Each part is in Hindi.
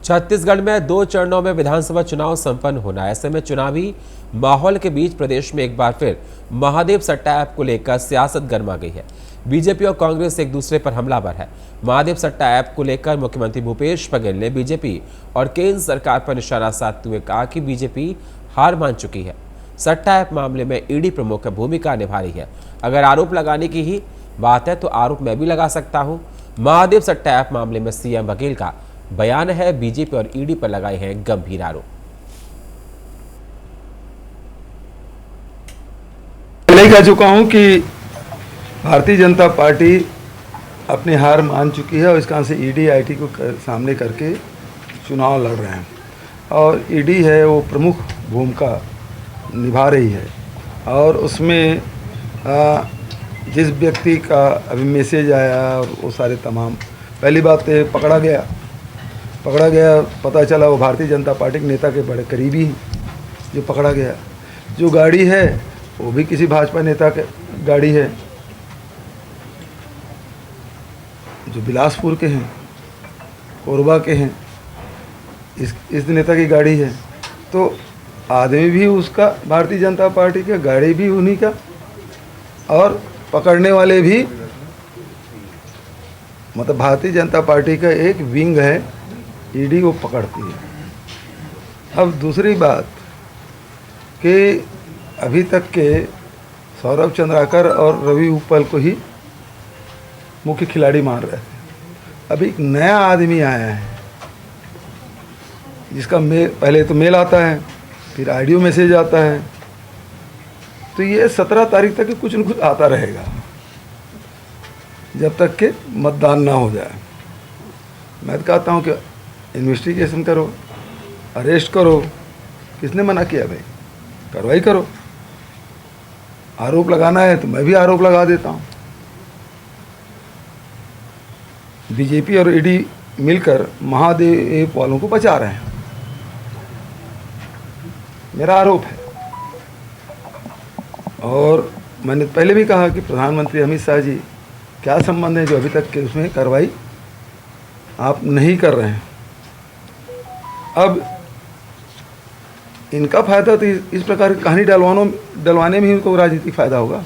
छत्तीसगढ़ में 2 चरणों में विधानसभा चुनाव संपन्न होना है। ऐसे में चुनावी माहौल के बीच प्रदेश में एक बार फिर महादेव सट्टा ऐप को लेकर सियासत गर्मा गई है। बीजेपी और कांग्रेस एक दूसरे पर हमलावर है। महादेव सट्टा ऐप को लेकर मुख्यमंत्री भूपेश बघेल ने बीजेपी और केंद्र सरकार पर निशाना साधते हुए कहा कि बीजेपी हार मान चुकी है। सट्टा ऐप मामले में ईडी प्रमुख भूमिका निभा रही है। अगर आरोप लगाने की ही बात है तो आरोप मैं भी लगा सकता हूं। महादेव सट्टा ऐप मामले में सीएम बघेल का बयान है। बीजेपी और ईडी पर लगाए हैं गंभीर आरोप। पहले कह चुका हूं कि भारतीय जनता पार्टी अपनी हार मान चुकी है और इस कारण से ईडी आईटी को सामने करके चुनाव लड़ रहे हैं और ईडी है वो प्रमुख भूमिका निभा रही है। और उसमें जिस व्यक्ति का अभी मैसेज आया और वो सारे तमाम, पहली बात तो पकड़ा गया, पता चला वो भारतीय जनता पार्टी के नेता के बड़े करीबी हैं जो पकड़ा गया। जो गाड़ी है वो भी किसी भाजपा नेता के गाड़ी है जो बिलासपुर के हैं, कोरबा के हैं, इस नेता की गाड़ी है। तो आदमी भी उसका भारतीय जनता पार्टी का, गाड़ी भी उन्हीं का, और पकड़ने वाले भी मतलब भारतीय जनता पार्टी का एक विंग है, ईडी वो पकड़ती है। अब दूसरी बात कि अभी तक के सौरभ चंद्राकर और रवि उपल को ही मुख्य खिलाड़ी मान रहे थे। अभी एक नया आदमी आया है जिसका पहले तो मेल आता है, फिर ऑडियो मैसेज आता है। तो ये 17 तारीख तक कुछ न कुछ आता रहेगा जब तक के मतदान ना हो जाए। मैं तो कहता हूँ कि इन्वेस्टिगेशन करो, अरेस्ट करो। किसने मना किया भाई? कार्रवाई करो। आरोप लगाना है तो मैं भी आरोप लगा देता हूँ। बीजेपी और ईडी मिलकर महादेव वालों को बचा रहे हैं, मेरा आरोप है। और मैंने पहले भी कहा कि प्रधानमंत्री अमित शाह जी क्या संबंध है जो अभी तक के उसमें कार्रवाई आप नहीं कर रहे हैं। अब इनका फायदा तो इस प्रकार की कहानी डलवाने में ही उनको राजनीतिक फायदा होगा।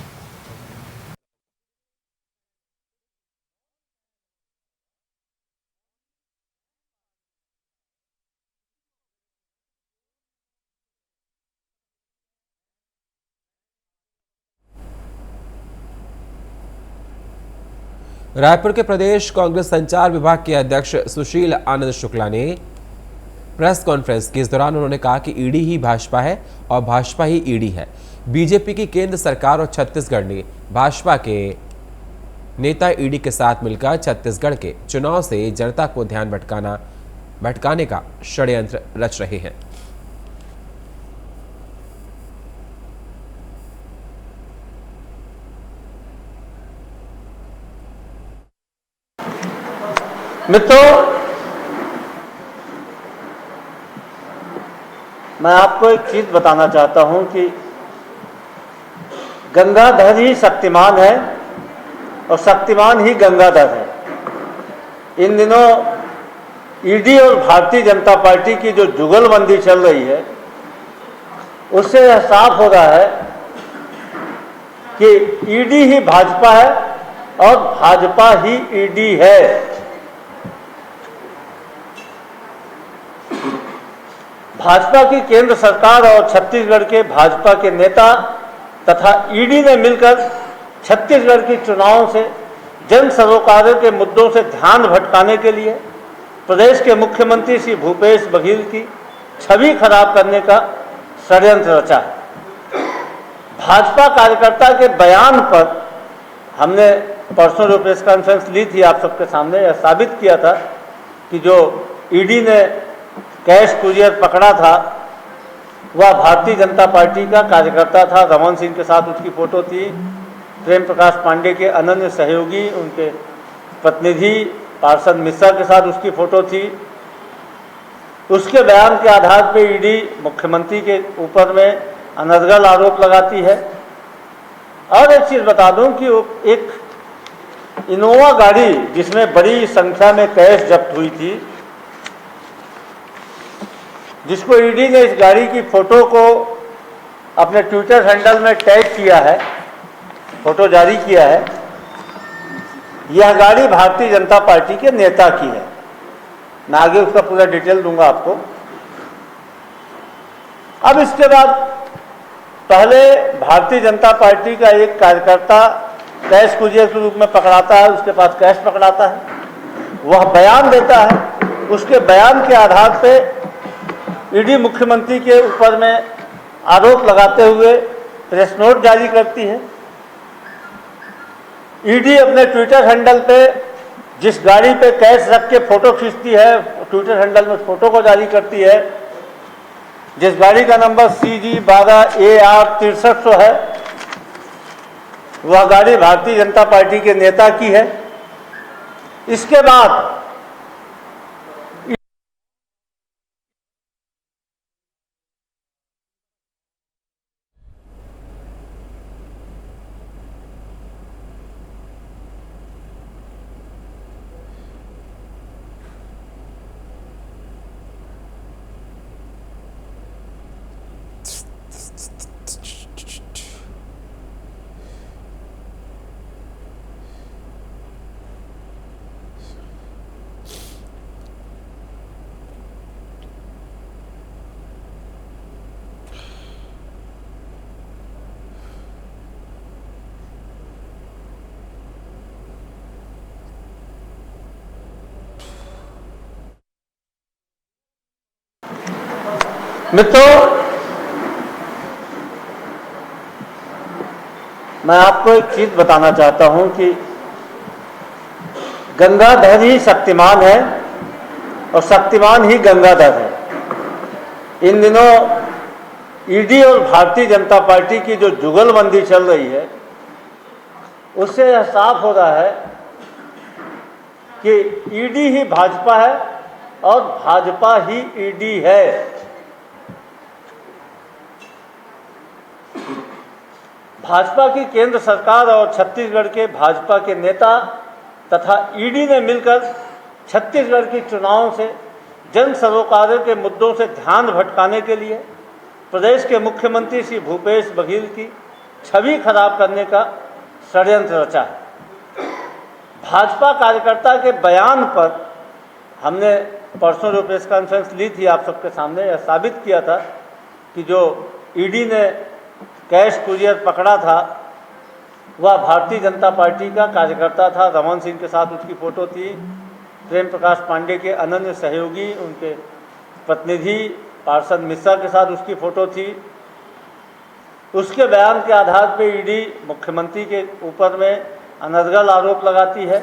रायपुर के प्रदेश कांग्रेस संचार विभाग के अध्यक्ष सुशील आनंद शुक्ला ने प्रेस कॉन्फ्रेंस की। इस दौरान उन्होंने कहा कि ईडी ही भाजपा है और भाजपा ही ईडी है। बीजेपी की केंद्र सरकार और छत्तीसगढ़ ने भाजपा के नेता ईडी के साथ मिलकर छत्तीसगढ़ के चुनाव से जनता को ध्यान भटकाने का षड्यंत्र रच रहे हैं। मित्रों, मैं आपको एक चीज बताना चाहता हूं कि गंगाधर ही शक्तिमान है और शक्तिमान ही गंगाधर है। इन दिनों ईडी और भारतीय जनता पार्टी की जो जुगलबंदी चल रही है उससे यह साफ हो रहा है कि ईडी ही भाजपा है और भाजपा ही ईडी है। भाजपा की केंद्र सरकार और छत्तीसगढ़ के भाजपा के नेता तथा ईडी ने मिलकर छत्तीसगढ़ की चुनावों से जन सरोकारों के मुद्दों से ध्यान भटकाने के लिए प्रदेश के मुख्यमंत्री श्री भूपेश बघेल की छवि खराब करने का षड्यंत्र रचा है। भाजपा कार्यकर्ता के बयान पर हमने परसों जो प्रेस कॉन्फ्रेंस ली थी आप सबके सामने, यह साबित किया था कि जो ईडी ने कैश कुरियर पकड़ा था वह भारतीय जनता पार्टी का कार्यकर्ता था। रमन सिंह के साथ उसकी फोटो थी, प्रेम प्रकाश पांडे के अनन्य सहयोगी उनके प्रतिनिधि पार्षद मिश्रा के साथ उसकी फोटो थी। उसके बयान के आधार पर ईडी मुख्यमंत्री के ऊपर में अनर्गल आरोप लगाती है। और एक चीज़ बता दूं कि एक इनोवा गाड़ी जिसमें बड़ी संख्या में कैश जब्त हुई थी, जिसको ईडी ने इस गाड़ी की फोटो को अपने ट्विटर हैंडल में टैग किया है, फोटो जारी किया है, यह गाड़ी भारतीय जनता पार्टी के नेता की है। मैं आगे उसका पूरा डिटेल दूंगा आपको। अब इसके बाद पहले भारतीय जनता पार्टी का एक कार्यकर्ता कैश कुरियर के रूप में पकड़ाता है, उसके पास कैश पकड़ाता है, वह बयान देता है। उसके बयान के आधार पे ईडी मुख्यमंत्री के ऊपर में आरोप लगाते हुए प्रेस नोट जारी करती है। ईडी अपने ट्विटर हैंडल पे जिस गाड़ी पे कैश रख के फोटो खींचती है, ट्विटर हैंडल में फोटो को जारी करती है, जिस गाड़ी का नंबर CG12AR 6300 है, वह गाड़ी भारतीय जनता पार्टी के नेता की है। इसके बाद मित्रों, मैं आपको एक चीज बताना चाहता हूं कि गंगाधर ही शक्तिमान है और शक्तिमान ही गंगाधर है। इन दिनों ईडी और भारतीय जनता पार्टी की जो जुगलबंदी चल रही है, उससे यह साफ हो रहा है कि ईडी ही भाजपा है और भाजपा ही ईडी है। भाजपा की केंद्र सरकार और छत्तीसगढ़ के भाजपा के नेता तथा ईडी ने मिलकर छत्तीसगढ़ की चुनावों से जन सरोकारों के मुद्दों से ध्यान भटकाने के लिए प्रदेश के मुख्यमंत्री श्री भूपेश बघेल की छवि खराब करने का षड्यंत्र रचा है। भाजपा कार्यकर्ता के बयान पर हमने परसों जो प्रेस कॉन्फ्रेंस ली थी, आप सबके सामने यह साबित किया था कि जो ईडी ने कैश कुरियर पकड़ा था वह भारतीय जनता पार्टी का कार्यकर्ता था। रमन सिंह के साथ उसकी फ़ोटो थी, प्रेम प्रकाश पांडे के अनन्य सहयोगी उनके प्रतिनिधि पार्षद मिश्रा के साथ उसकी फ़ोटो थी। उसके बयान के आधार पर ईडी मुख्यमंत्री के ऊपर में अनर्गल आरोप लगाती है।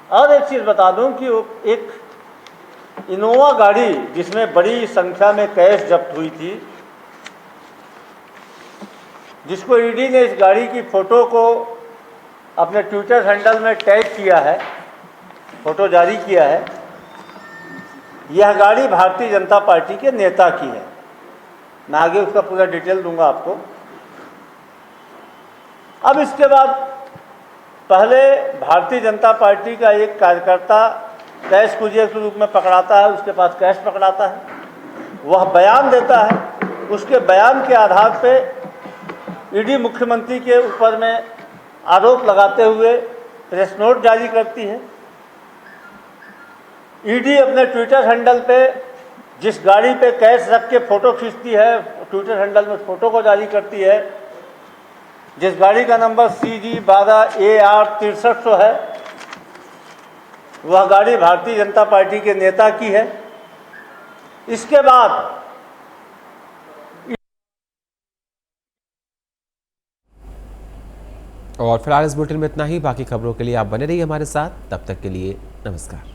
और एक चीज़ बता दूं कि एक इनोवा गाड़ी जिसमें बड़ी संख्या में कैश जब्त हुई थी, जिसको ईडी ने इस गाड़ी की फ़ोटो को अपने ट्विटर हैंडल में टैग किया है, फ़ोटो जारी किया है, यह गाड़ी भारतीय जनता पार्टी के नेता की है। मैं आगे उसका पूरा डिटेल दूंगा आपको। अब इसके बाद पहले भारतीय जनता पार्टी का एक कार्यकर्ता कैश कुरियर के रूप में पकड़ाता है, उसके पास कैश पकड़ाता है, वह बयान देता है। उसके बयान के आधार पे ईडी मुख्यमंत्री के ऊपर में आरोप लगाते हुए प्रेस नोट जारी करती है। ईडी अपने ट्विटर हैंडल पे जिस गाड़ी पे कैश रख के फोटो खींचती है, ट्विटर हैंडल में फोटो को जारी करती है, जिस गाड़ी का नंबर CG12AR 6300 है, वह गाड़ी भारतीय जनता पार्टी के नेता की है। इसके बाद और फिलहाल इस बुलेटिन में इतना ही। बाकी खबरों के लिए आप बने रहिए हमारे साथ। तब तक के लिए नमस्कार।